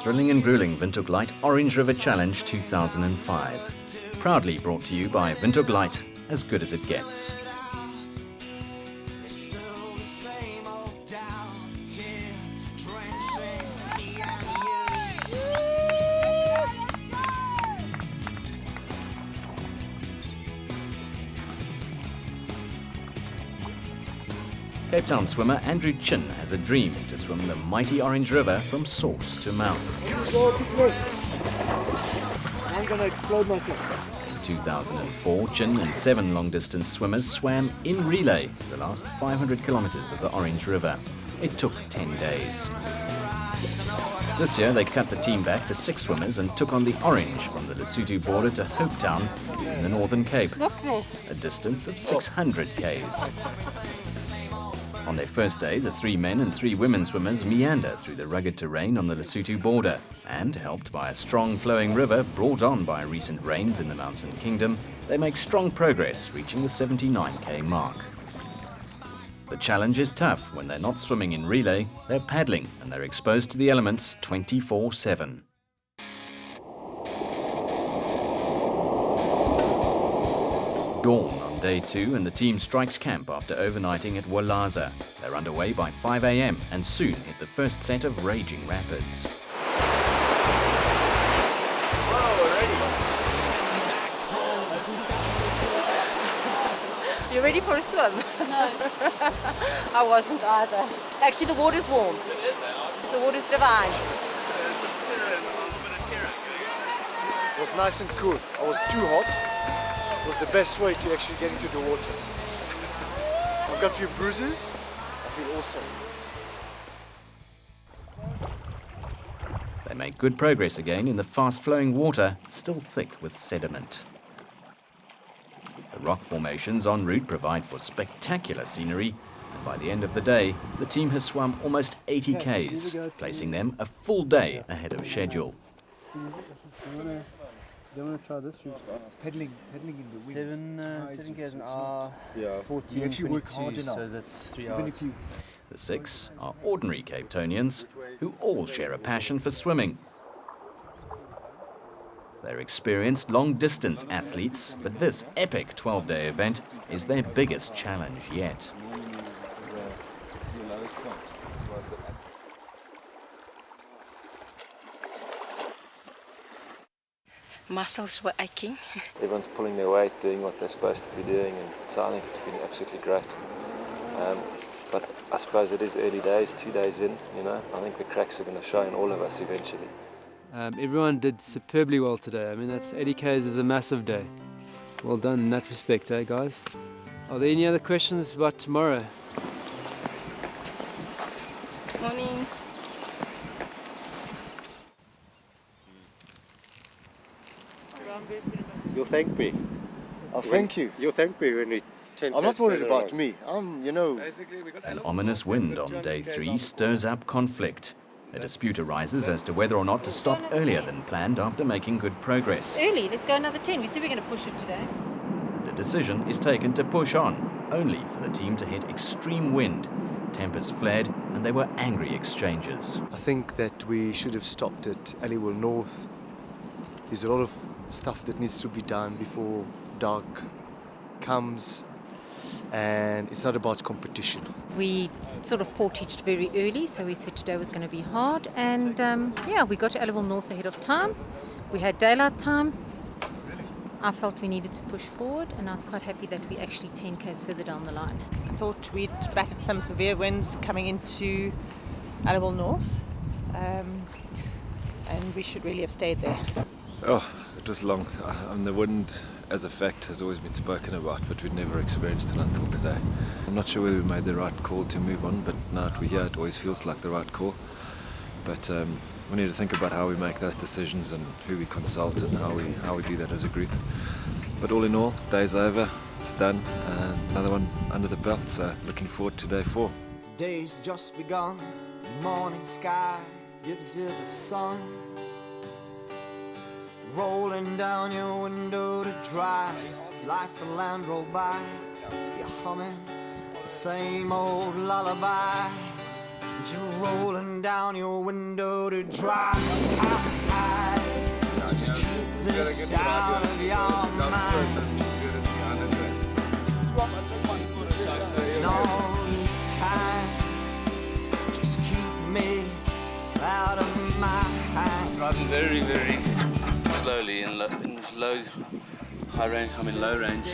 thrilling and grueling Windhoek Light Orange River Challenge 2005. Proudly brought to you by Windhoek Light, as good as it gets. Cape Town swimmer Andrew Chin has a dream to swim the mighty Orange River from source to mouth. I'm going to explode myself. In 2004, Chin and 7 long-distance swimmers swam in relay the last 500 kilometers of the Orange River. It took 10 days. This year, they cut the team back to 6 swimmers and took on the Orange from the Lesotho border to Hopetown in the Northern Cape, a distance of 600 k's. On their first day, the 3 men and 3 women swimmers meander through the rugged terrain on the Lesotho border and, helped by a strong flowing river brought on by recent rains in the Mountain Kingdom, they make strong progress, reaching the 79k mark. The challenge is tough. When they're not swimming in relay, they're paddling and they're exposed to the elements 24/7. Dawn on day 2 and the team strikes camp after overnighting at Walaza. They're underway by 5 a.m. and soon hit the first set of raging rapids. You ready for a swim? No. I wasn't either. Actually, the water's warm. The water's divine. It was nice and cool. I was too hot. It was the best way to actually get into the water. I've got a few bruises. I feel awesome. They make good progress again in the fast-flowing water, still thick with sediment. The rock formations en route provide for spectacular scenery, and by the end of the day, the team has swum almost 80 k's, placing them a full day ahead of schedule. You want to try this route? Pedaling in the wind. 7 k's an hour, Yeah. 14, You actually work 22, hard enough. so that's 3 hours. The 6 are ordinary Cape Townians who all share a passion for swimming. They're experienced long-distance athletes, but this epic 12-day event is their biggest challenge yet. Muscles were aching. Everyone's pulling their weight, doing what they're supposed to be doing, and so I think it's been absolutely great. But I suppose it is early days, 2 days in, you know. I think the cracks are going to show in all of us eventually. Everyone did superbly well today. I mean, that's 80 k's is a massive day. Well done in that respect, eh, guys? Are there any other questions about tomorrow? Morning. You'll thank me. I'll thank you. You'll thank me when we 10 I'm not k's worried further about on. me. You know, An ominous wind on day 3 stirs up conflict. A dispute arises as to whether or not to stop earlier than planned after making good progress. Early, let's go another 10. We said we're going to push it today. The decision is taken to push on, only for the team to hit extreme wind. Tempers flared and there were angry exchanges. I think that we should have stopped at Aliwal North. There's a lot of stuff that needs to be done before dark comes, and it's not about competition. We sort of portaged very early, so we said today was going to be hard. And we got to Aliwal North ahead of time. We had daylight time. I felt we needed to push forward, and I was quite happy that we actually 10 k's further down the line. I thought we'd battered some severe winds coming into Aliwal North, and we should really have stayed there. Oh, it was long. The wind, as a fact, has always been spoken about, but we'd never experienced it until today. I'm not sure whether we made the right call to move on, but now that we're here, it always feels like the right call. But we need to think about how we make those decisions and who we consult and how we do that as a group. But all in all, day's over, it's done, and another one under the belt, so looking forward to day 4. The day's just begun, the morning sky gives you the sun rolling down your window to dry. Life and land roll by, you're humming the same old lullaby. You're rolling down your window to dry. Just keep this out of your mind. And all this time, just keep me out of my hand. Driving very, very slowly in low, high range. I'm in low range.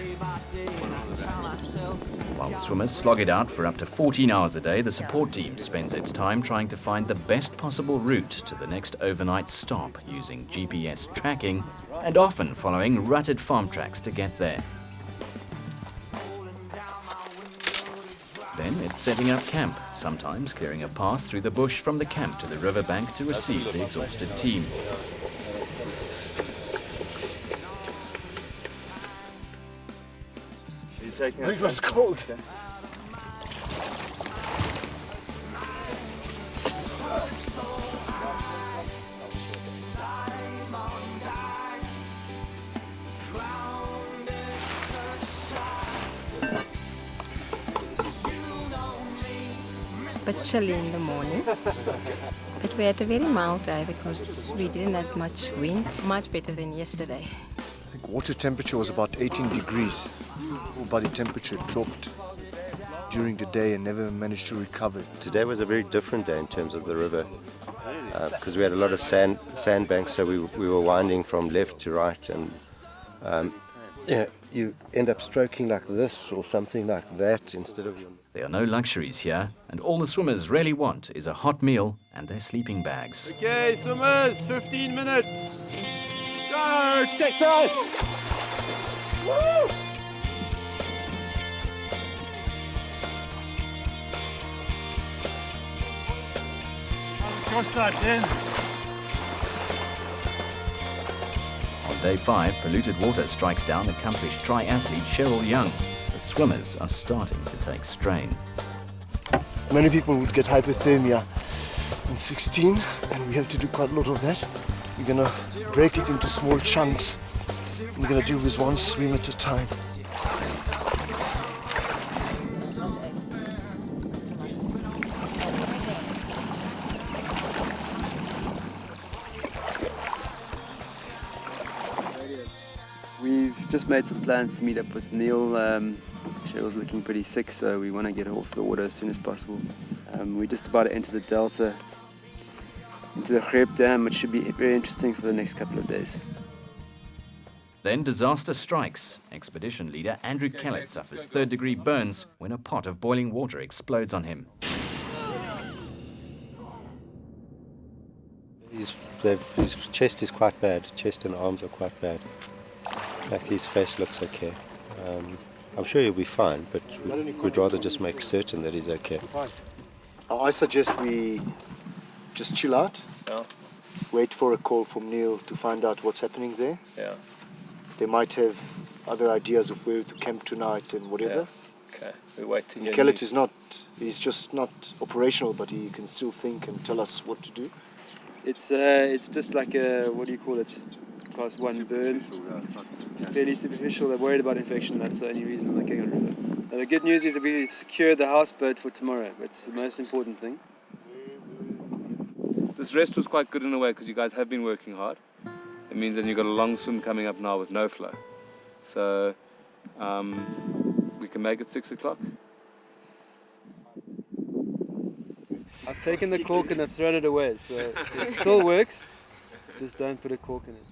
While the swimmers slog it out for up to 14 hours a day, the support team spends its time trying to find the best possible route to the next overnight stop, using GPS tracking and often following rutted farm tracks to get there. Then it's setting up camp, sometimes clearing a path through the bush from the camp to the riverbank to receive the exhausted team. It was cold. But chilly in the morning. But we had a very mild day because we didn't have much wind. Much better than yesterday. I think water temperature was about 18 degrees. Full body temperature dropped during the day and never managed to recover. Today was a very different day in terms of the river because we had a lot of sandbanks, so we were winding from left to right, and you end up stroking like this or something like that instead of your... There are no luxuries here, and all the swimmers really want is a hot meal and their sleeping bags. Okay, swimmers, 15 minutes. Go, Texas! Woo! Cross that, then. On day 5, polluted water strikes down accomplished triathlete Cheryl Young. The swimmers are starting to take strain. Many people would get hypothermia in 16, and we have to do quite a lot of that. We're going to break it into small chunks. We're going to do this one swim at a time. We've just made some plans to meet up with Neil. Cheryl's looking pretty sick, so we want to get her off the water as soon as possible. We're just about to enter the delta, into the Greep Dam, which should be very interesting for the next couple of days. Then disaster strikes. Expedition leader Andrew Kellett suffers third-degree burns when a pot of boiling water explodes on him. His chest is quite bad. Chest and arms are quite bad. In fact, his face looks okay. I'm sure he'll be fine, but we'd rather just make certain that he's okay. I suggest we just chill out. Yeah. Wait for a call from Neil to find out what's happening there. Yeah. They might have other ideas of where to camp tonight and whatever. Yeah. Okay. We wait to hear. Kellett is not, he's just not operational, but he can still think and tell us what to do. It's just like a, what do you call it? Class 1 burn. Fairly superficial. They're worried about infection. That's the only reason they're going on the river. Now, the good news is that we secured the houseboat for tomorrow. That's the most important thing. This rest was quite good in a way because you guys have been working hard. It means that you've got a long swim coming up now with no flow. So we can make it 6 o'clock. I've taken the cork and I've thrown it away, so it still works. Just don't put a cork in it.